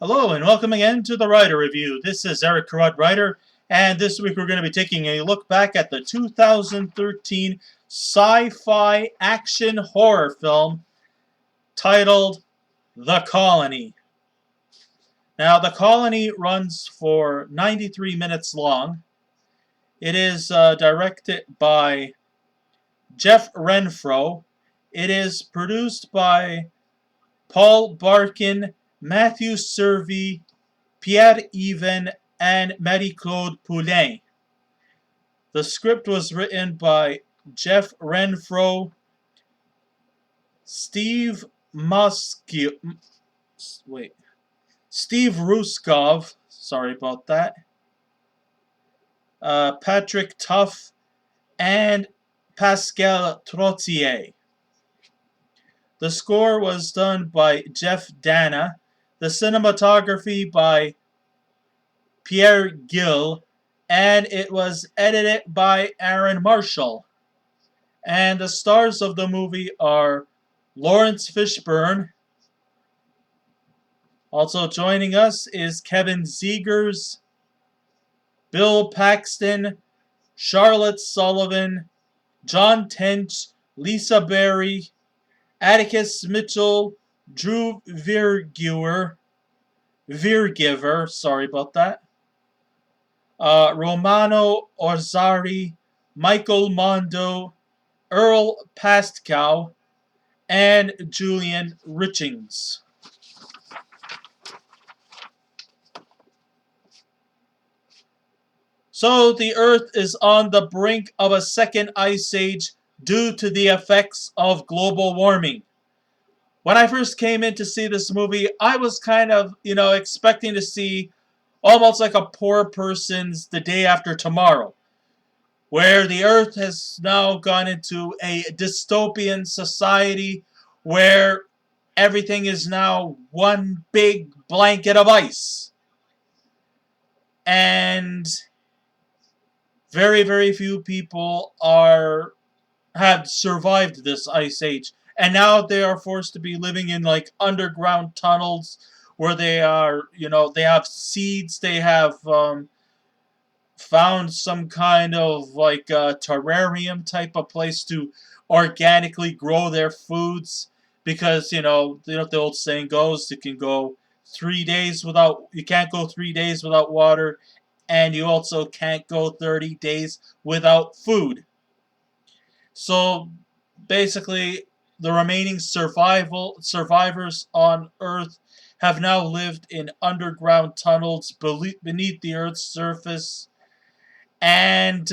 Hello and welcome again to the Writer Review. This is Eric Carruth Writer, and this week we're going to be taking a look back at the 2013 sci-fi action horror film titled The Colony. Now, The Colony runs for 93 minutes long. It is directed by Jeff Renfroe. It is produced by Paul Barkin, Matthew Servi, Pierre-Yves, and Marie-Claude Poulain. The script was written by Jeff Renfroe, Steve Ruskov, sorry about that, Patrick Tuff, and Pascal Trottier. The score was done by Jeff Dana, the cinematography by Pierre Gill, and it was edited by Aaron Marshall. And the stars of the movie are Laurence Fishburne. Also joining us is Kevin Zegers, Bill Paxton, Charlotte Sullivan, John Tench, Lisa Berry, Atticus Mitchell, Drew Viergever, sorry about that, Romano Orzari, Michael Mando, Earl Pastko, and Julian Richings. So the Earth is on the brink of a second ice age due to the effects of global warming. When I first came in to see this movie, I was kind of, expecting to see almost like a poor person's The Day After Tomorrow, where the Earth has now gone into a dystopian society where everything is now one big blanket of ice. And very, very few people have survived this ice age. And now they are forced to be living in like underground tunnels where they are, they have seeds, they have found some kind of like terrarium type of place to organically grow their foods, because the old saying goes, you can't go 3 days without water, and you also can't go 30 days without food. So basically, the remaining survivors on Earth have now lived in underground tunnels beneath the Earth's surface. And,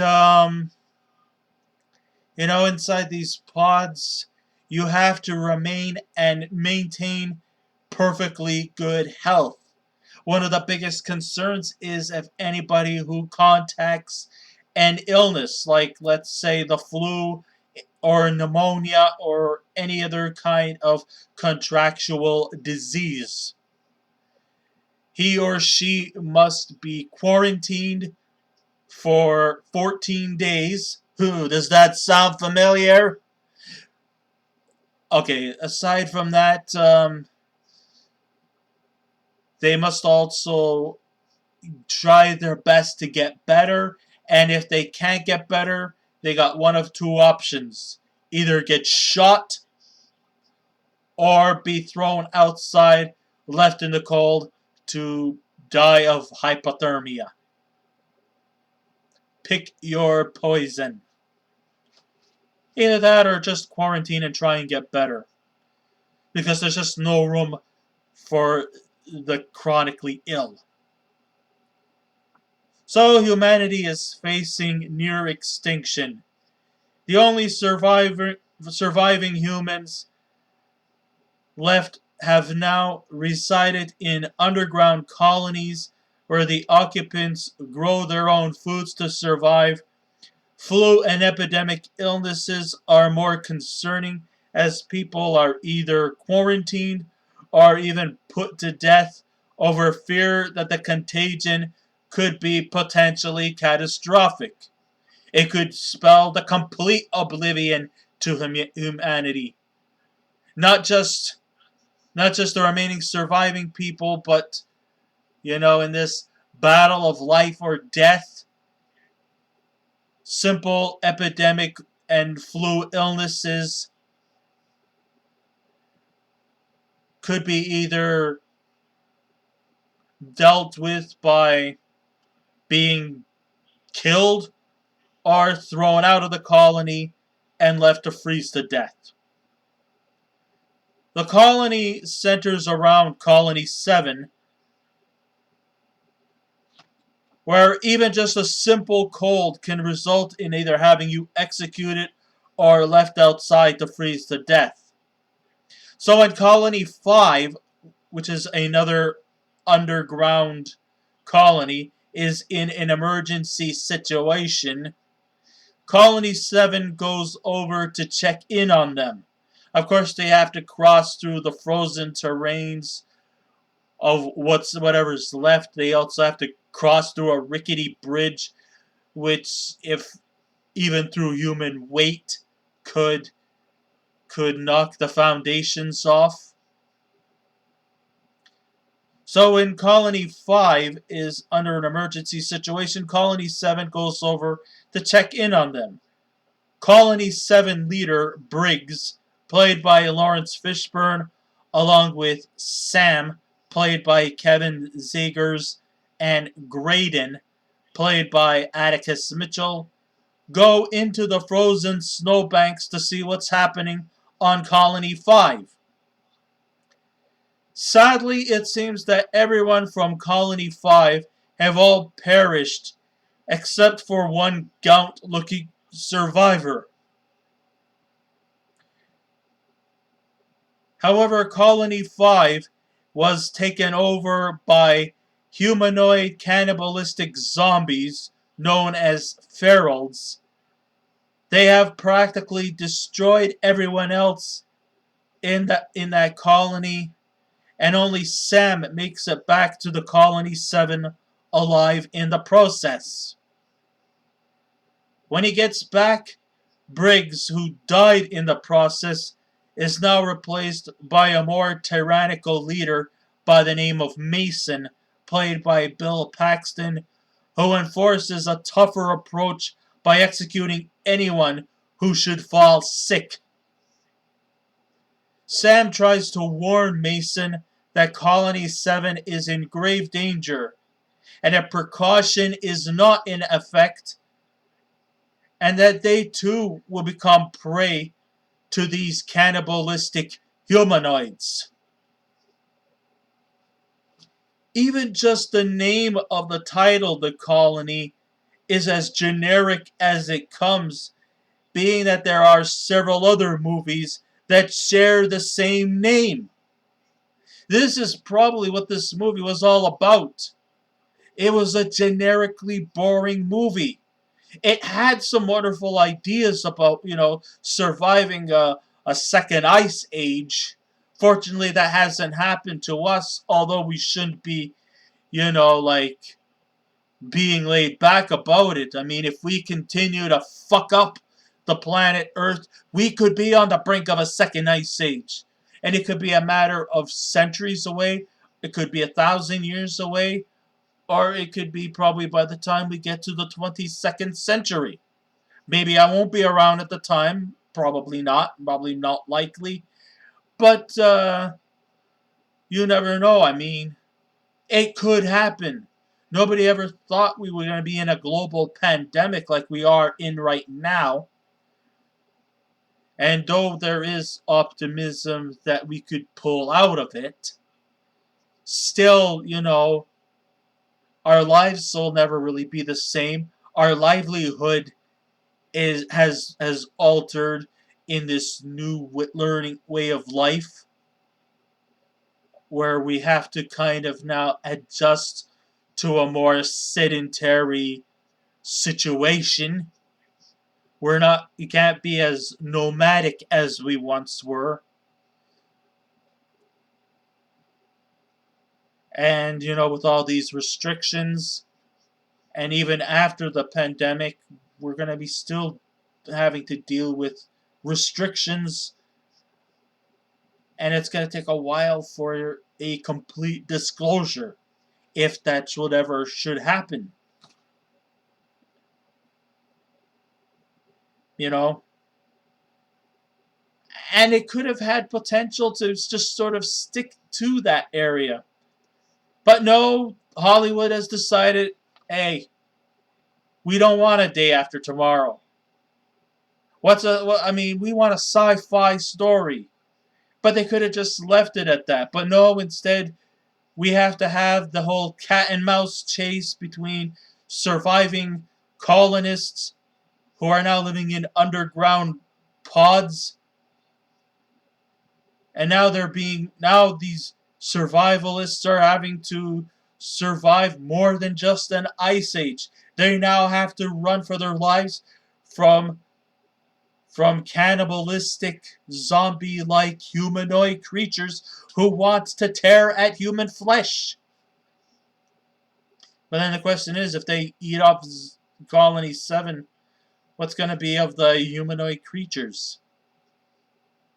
inside these pods, you have to remain and maintain perfectly good health. One of the biggest concerns is if anybody who contacts an illness, like, let's say, the flu or pneumonia or any other kind of contractual disease, he or she must be quarantined for 14 days. Does that sound familiar? Okay, aside from that, they must also try their best to get better, and if they can't get better, they got one of two options. Either get shot or be thrown outside, left in the cold to die of hypothermia. Pick your poison. Either that or just quarantine and try and get better, because there's just no room for the chronically ill. So humanity is facing near extinction. The only surviving humans left have now resided in underground colonies where the occupants grow their own foods to survive. Flu and epidemic illnesses are more concerning, as people are either quarantined or even put to death over fear that the contagion could be potentially catastrophic. It could spell the complete oblivion to humanity. Not just the remaining surviving people, but in this battle of life or death, simple epidemic and flu illnesses could be either dealt with by being killed or thrown out of the colony and left to freeze to death. The colony centers around Colony 7, where even just a simple cold can result in either having you executed or left outside to freeze to death. So in Colony 5, which is another underground colony, is in an emergency situation, Colony 7 goes over to check in on them. Of course, they have to cross through the frozen terrains of whatever's left. They also have to cross through a rickety bridge, which, if even through human weight, could knock the foundations off. So in Colony 5 is under an emergency situation. Colony 7 goes over to check in on them. Colony 7 leader Briggs, played by Laurence Fishburne, along with Sam, played by Kevin Zegers, and Graydon, played by Atticus Mitchell, go into the frozen snowbanks to see what's happening on Colony 5. Sadly, it seems that everyone from Colony 5 have all perished, except for one gaunt-looking survivor. However, Colony 5 was taken over by humanoid cannibalistic zombies known as ferals. They have practically destroyed everyone else in that colony, and only Sam makes it back to the Colony 7 alive in the process. When he gets back, Briggs, who died in the process, is now replaced by a more tyrannical leader by the name of Mason, played by Bill Paxton, who enforces a tougher approach by executing anyone who should fall sick. Sam tries to warn Mason that Colony 7 is in grave danger, and that precaution is not in effect, and that they too will become prey to these cannibalistic humanoids. Even just the name of the title, The Colony, is as generic as it comes, being that there are several other movies that share the same name. This is probably what this movie was all about. It was a generically boring movie. It had some wonderful ideas about, surviving a second ice age. Fortunately, that hasn't happened to us, although we shouldn't be, being laid back about it. I mean, if we continue to fuck up the planet Earth, we could be on the brink of a second ice age. And it could be a matter of centuries away, it could be 1,000 years away, or it could be probably by the time we get to the 22nd century. Maybe I won't be around at the time. Probably not likely. But you never know. I mean, it could happen. Nobody ever thought we were going to be in a global pandemic like we are in right now. And though there is optimism that we could pull out of it, still, our lives will never really be the same. Our livelihood has altered in this new learning way of life, where we have to kind of now adjust to a more sedentary situation. You can't be as nomadic as we once were. And, with all these restrictions, and even after the pandemic, we're going to be still having to deal with restrictions. And it's going to take a while for a complete disclosure. if that should ever should happen. You know? And it could have had potential to just sort of stick to that area. But no, Hollywood has decided, hey, we don't want a day after tomorrow. I mean, we want a sci-fi story. But they could have just left it at that. But no, instead, we have to have the whole cat and mouse chase between surviving colonists who are now living in underground pods. And now these survivalists are having to survive more than just an ice age. They now have to run for their lives from cannibalistic, zombie-like humanoid creatures who want to tear at human flesh. But then the question is, if they eat up Colony 7, what's going to be of the humanoid creatures?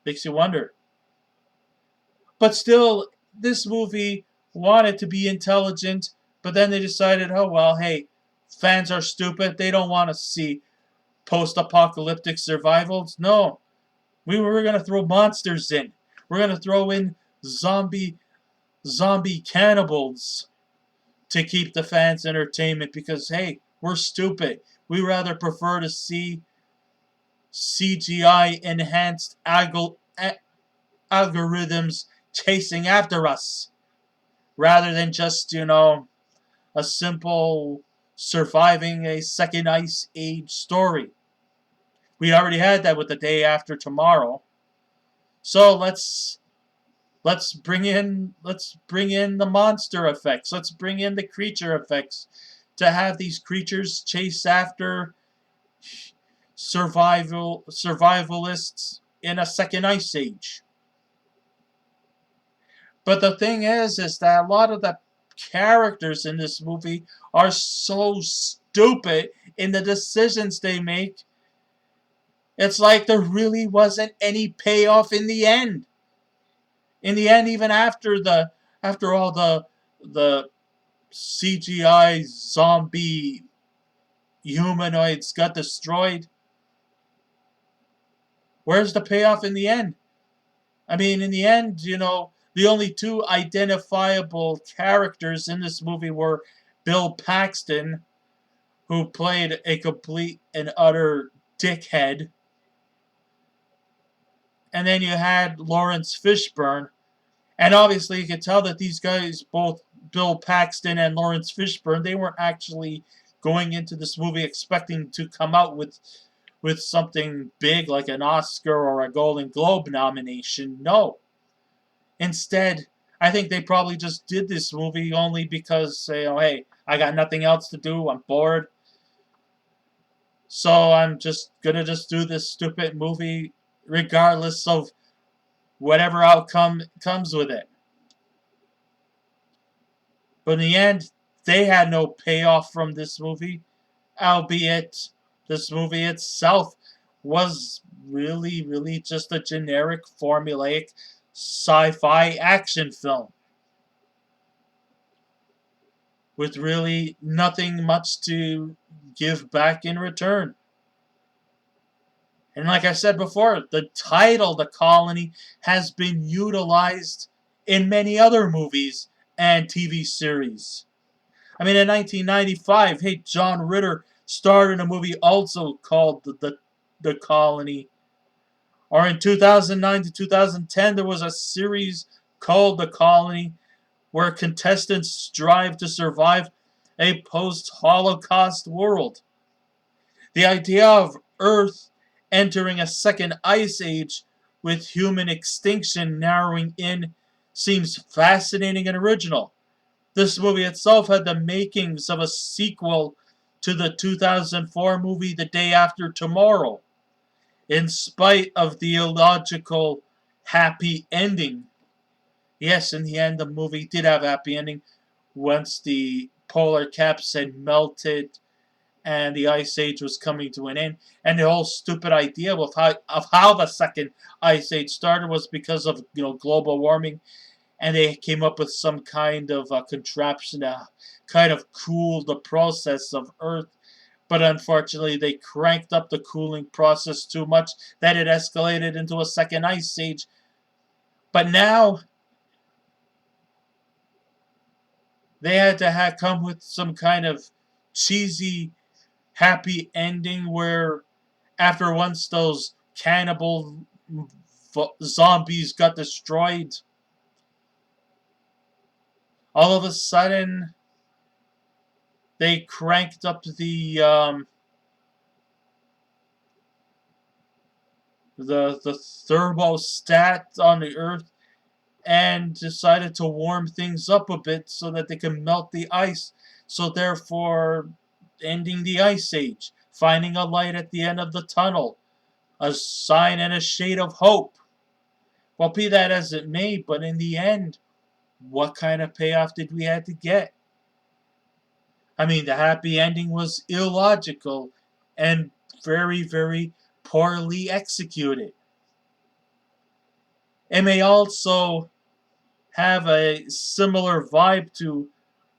Makes you wonder. But still, this movie wanted to be intelligent, but then they decided, oh well, hey, fans are stupid. They don't want to see post-apocalyptic survivals. No, we were going to throw monsters in. We're going to throw in zombie cannibals to keep the fans entertainment because, hey, we're stupid. We rather prefer to see CGI enhanced algorithms chasing after us rather than just, a simple surviving a second ice age story. We already had that with The Day After Tomorrow. So let's bring in the monster effects. Let's bring in the creature effects to have these creatures chase after survivalists in a second ice age. But the thing is that a lot of the characters in this movie are so stupid in the decisions they make. It's like there really wasn't any payoff in the end. In the end, even after all the CGI zombie humanoids got destroyed, where's the payoff in the end? I mean, in the end, the only two identifiable characters in this movie were Bill Paxton, who played a complete and utter dickhead, and then you had Laurence Fishburne. And obviously you could tell that these guys, both Bill Paxton and Laurence Fishburne, they weren't actually going into this movie expecting to come out with something big like an Oscar or a Golden Globe nomination. No. Instead, I think they probably just did this movie only because, hey, I got nothing else to do, I'm bored. So I'm just gonna do this stupid movie regardless of whatever outcome comes with it. But in the end, they had no payoff from this movie, albeit this movie itself was really, really just a generic, formulaic sci-fi action film with really nothing much to give back in return. And like I said before, the title, The Colony, has been utilized in many other movies and TV series. I mean, in 1995, hey, John Ritter starred in a movie also called The Colony. Or in 2009 to 2010, there was a series called The Colony, where contestants strive to survive a post-Holocaust world. The idea of Earth entering a second ice age with human extinction narrowing in seems fascinating and original. This movie itself had the makings of a sequel to the 2004 movie The Day After Tomorrow, in spite of the illogical happy ending. Yes, in the end, the movie did have a happy ending once the polar caps had melted and the ice age was coming to an end. And the whole stupid idea of how the second ice age started was because of global warming and they came up with some kind of contraption to kind of cool the process of Earth. But unfortunately, they cranked up the cooling process too much that it escalated into a second ice age. But now they had to come with some kind of cheesy, happy ending where after once those cannibal zombies got destroyed, all of a sudden they cranked up the thermostat on the Earth and decided to warm things up a bit so that they can melt the ice. So therefore, ending the ice age, finding a light at the end of the tunnel, a sign and a shade of hope. Well, be that as it may, but in the end, what kind of payoff did we have to get? I mean, the happy ending was illogical and very, very poorly executed. It may also have a similar vibe to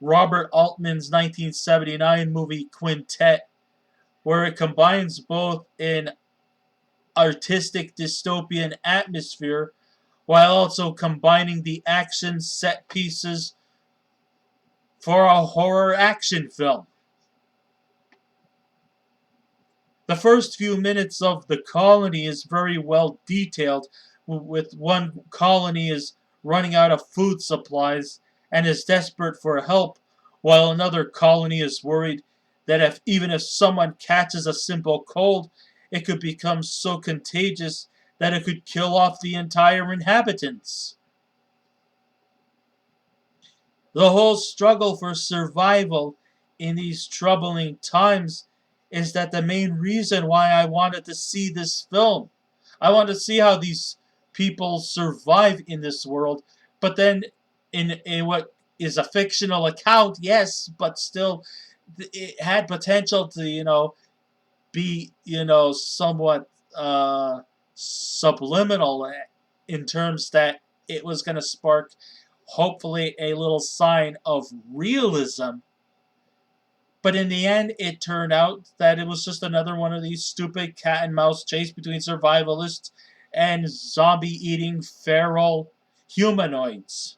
Robert Altman's 1979 movie Quintet, where it combines both an artistic dystopian atmosphere while also combining the action set pieces for a horror action film. The first few minutes of The Colony is very well detailed, with one colony is running out of food supplies and is desperate for help, while another colony is worried that even if someone catches a simple cold, it could become so contagious that it could kill off the entire inhabitants. The whole struggle for survival in these troubling times is that the main reason why I wanted to see this film. I wanted to see how these people survive in this world, but then in what is a fictional account, yes, but still it had potential to, be, somewhat subliminal in terms that it was going to spark hopefully a little sign of realism. But in the end, it turned out that it was just another one of these stupid cat and mouse chase between survivalists and zombie eating feral humanoids.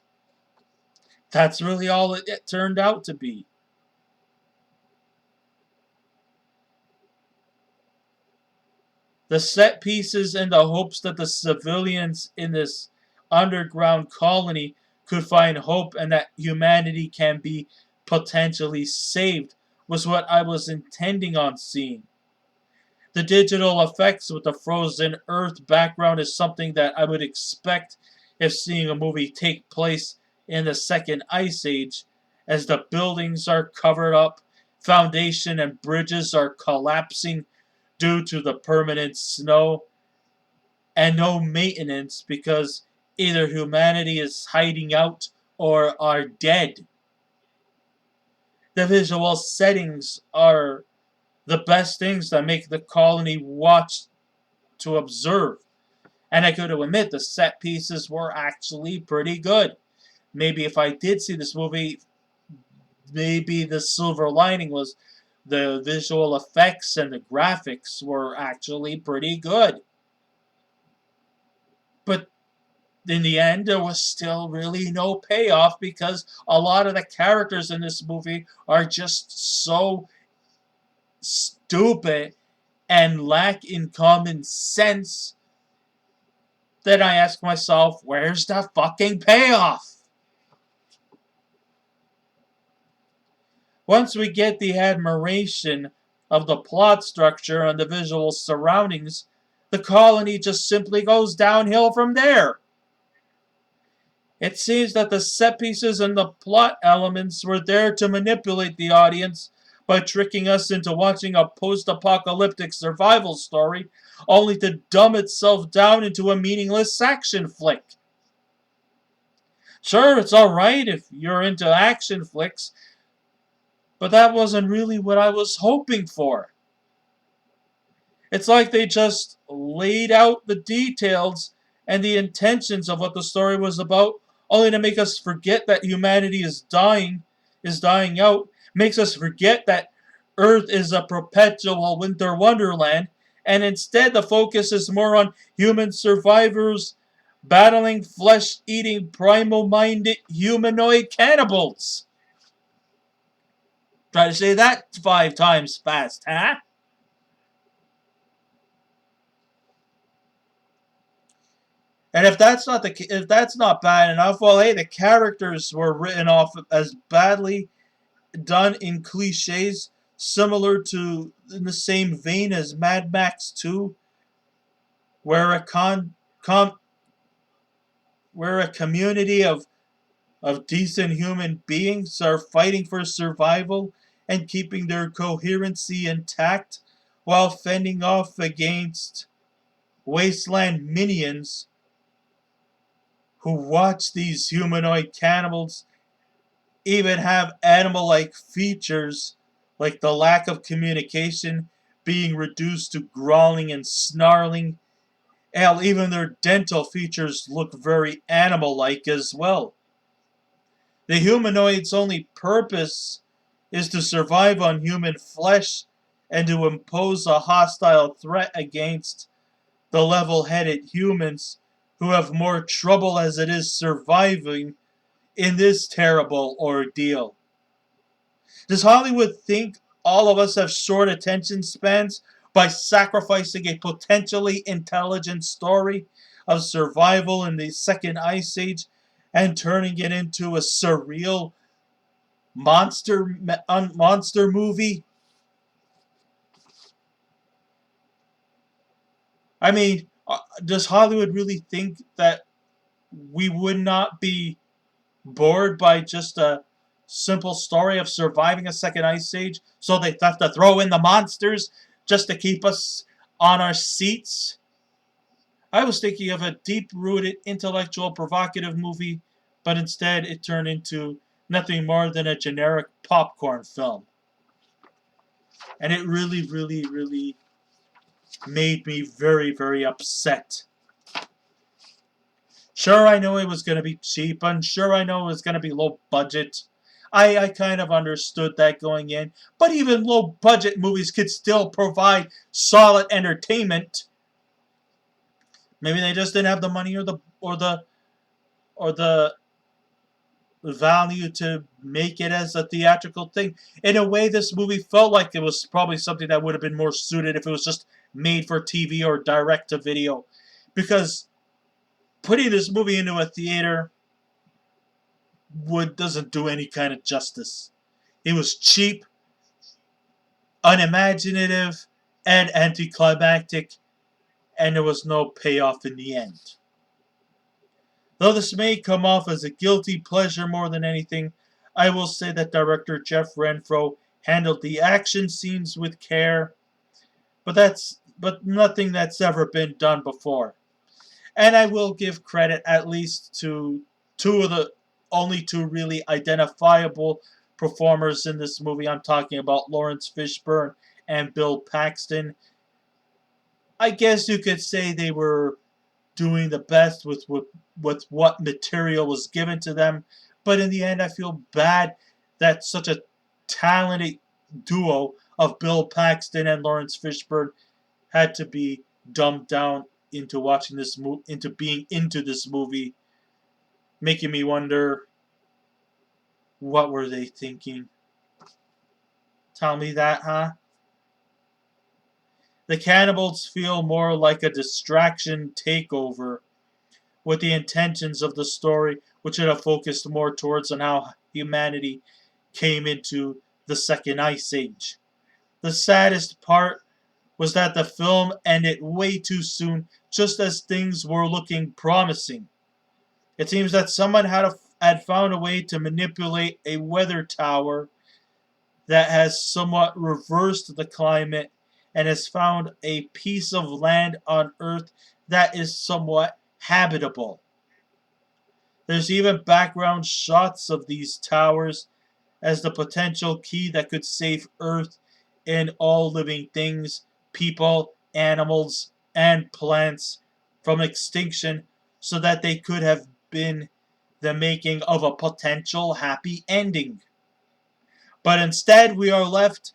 That's really all it turned out to be. The set pieces in the hopes that the civilians in this underground colony could find hope and that humanity can be potentially saved was what I was intending on seeing. The digital effects with the frozen earth background is something that I would expect if seeing a movie take place in the second ice age, as the buildings are covered up, foundation and bridges are collapsing due to the permanent snow, and no maintenance because either humanity is hiding out or are dead. The visual settings are the best things that make the colony watch to observe. And I got to admit, the set pieces were actually pretty good. Maybe if I did see this movie, maybe the silver lining was the visual effects and the graphics were actually pretty good. But in the end, there was still really no payoff because a lot of the characters in this movie are just so stupid and lack in common sense that I ask myself, where's the fucking payoff? Once we get the admiration of the plot structure and the visual surroundings, the colony just simply goes downhill from there. It seems that the set pieces and the plot elements were there to manipulate the audience by tricking us into watching a post-apocalyptic survival story, only to dumb itself down into a meaningless action flick. Sure, it's alright if you're into action flicks, but that wasn't really what I was hoping for. It's like they just laid out the details and the intentions of what the story was about, only to make us forget that humanity is dying out, makes us forget that Earth is a perpetual winter wonderland, and instead the focus is more on human survivors battling flesh-eating, primal-minded humanoid cannibals. Try to say that 5 times fast, huh? And if that's not bad enough, well, hey, the characters were written off as badly done in cliches, similar to in the same vein as Mad Max 2, where where a community of decent human beings are fighting for survival and keeping their coherency intact while fending off against wasteland minions who watch these humanoid cannibals even have animal like features like the lack of communication being reduced to growling and snarling. Hell, even their dental features look very animal like as well. The humanoid's only purpose is to survive on human flesh and to impose a hostile threat against the level headed humans who have more trouble as it is surviving in this terrible ordeal. Does Hollywood think all of us have short attention spans by sacrificing a potentially intelligent story of survival in the second ice age and turning it into a surreal monster movie? I mean, does Hollywood really think that we would not be bored by just a simple story of surviving a second ice age, so they have to throw in the monsters just to keep us on our seats? I was thinking of a deep-rooted, intellectual, provocative movie, but instead it turned into nothing more than a generic popcorn film. And it really, really, really made me very, very upset. Sure, I know it was going to be cheap, and sure, I know it was going to be low budget. I kind of understood that going in, but even low budget movies could still provide solid entertainment. Maybe they just didn't have the money or the value to make it as a theatrical thing. In a way, this movie felt like it was probably something that would have been more suited if it was just made for TV or direct to video, because putting this movie into a theater would doesn't do any kind of justice. It was cheap, unimaginative, and anticlimactic, and there was no payoff in the end. Though this may come off as a guilty pleasure more than anything, I will say that director Jeff Renfroe handled the action scenes with care, but nothing that's ever been done before. And I will give credit at least to two of the only two really identifiable performers in this movie. I'm talking about Laurence Fishburne and Bill Paxton. I guess you could say they were doing the best with what material was given to them. But in the end, I feel bad that such a talented duo of Bill Paxton and Laurence Fishburne had to be dumbed down into watching this into being into this movie, making me wonder, what were they thinking? Tell me that, huh? The cannibals feel more like a distraction takeover, with the intentions of the story, which should have focused more towards on how humanity came into the second ice age. The saddest part was that the film ended way too soon, just as things were looking promising. It seems that someone had found a way to manipulate a weather tower that has somewhat reversed the climate and has found a piece of land on Earth that is somewhat habitable. There's even background shots of these towers as the potential key that could save Earth and all living things, people, animals, and plants from extinction, so that they could have been the making of a potential happy ending. But instead, we are left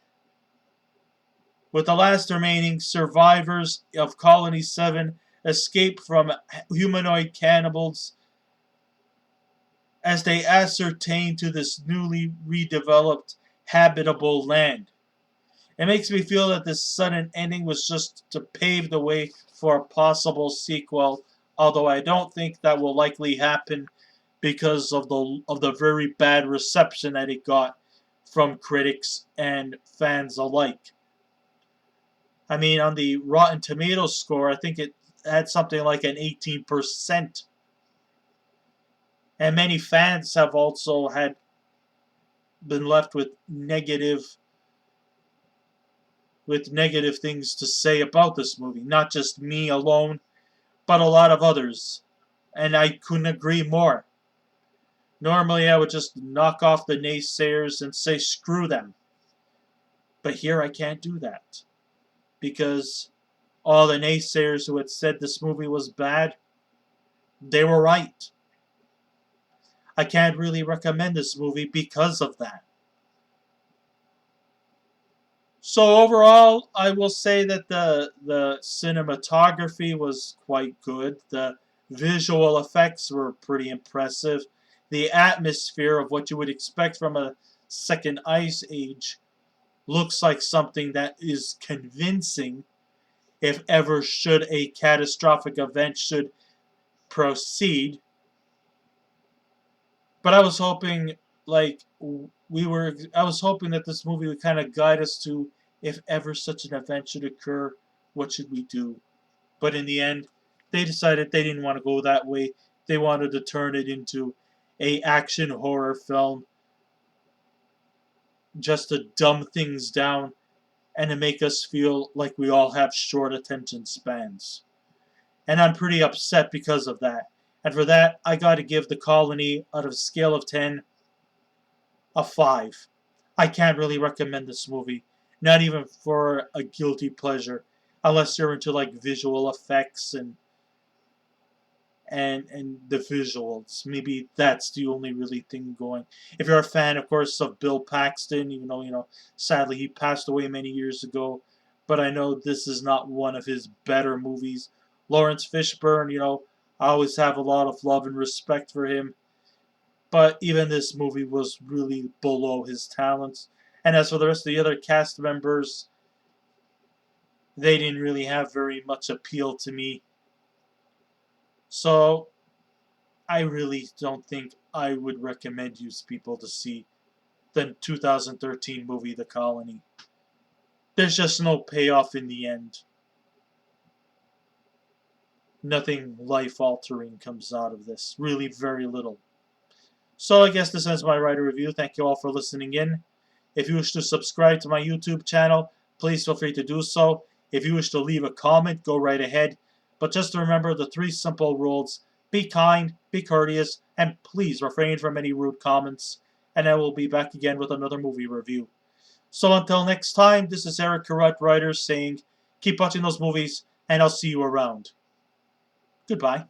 with the last remaining survivors of Colony 7 escape from humanoid cannibals as they ascertain to this newly redeveloped habitable land. It makes me feel that this sudden ending was just to pave the way for a possible sequel, although I don't think that will likely happen because of the very bad reception that it got from critics and fans alike. I mean, on the Rotten Tomatoes score, I think it had something like an 18%. And many fans have also had been left with negative things to say about this movie. Not just me alone, but a lot of others. And I couldn't agree more. Normally I would just knock off the naysayers and say screw them. But here I can't do that. Because all the naysayers who had said this movie was bad, they were right. I can't really recommend this movie because of that. So overall, I will say that the cinematography was quite good. The visual effects were pretty impressive. The atmosphere of what you would expect from a second ice age looks like something that is convincing if ever should a catastrophic event should proceed. But I was hoping, I was hoping that this movie would kind of guide us to, if ever such an event should occur, what should we do? But in the end, they decided they didn't want to go that way. They wanted to turn it into a action horror film, just to dumb things down and to make us feel like we all have short attention spans. And I'm pretty upset because of that. And for that, I gotta give The Colony, out of a scale of 10, a 5. I can't really recommend this movie, not even for a guilty pleasure, unless you're into like visual effects and the visuals. Maybe that's the only really thing going. If you're a fan, of course, of Bill Paxton, even though, sadly he passed away many years ago, but I know this is not one of his better movies. Laurence Fishburne, I always have a lot of love and respect for him, but even this movie was really below his talents. And as for the rest of the other cast members, they didn't really have very much appeal to me. So, I really don't think I would recommend you people to see the 2013 movie The Colony. There's just no payoff in the end. Nothing life-altering comes out of this. Really very little. So I guess this ends my writer review. Thank you all for listening in. If you wish to subscribe to my YouTube channel, please feel free to do so. If you wish to leave a comment, go right ahead. But just remember the 3 simple rules. Be kind, be courteous, and please refrain from any rude comments. And I will be back again with another movie review. So until next time, this is Eric Carruth Writer saying, keep watching those movies, and I'll see you around. Goodbye.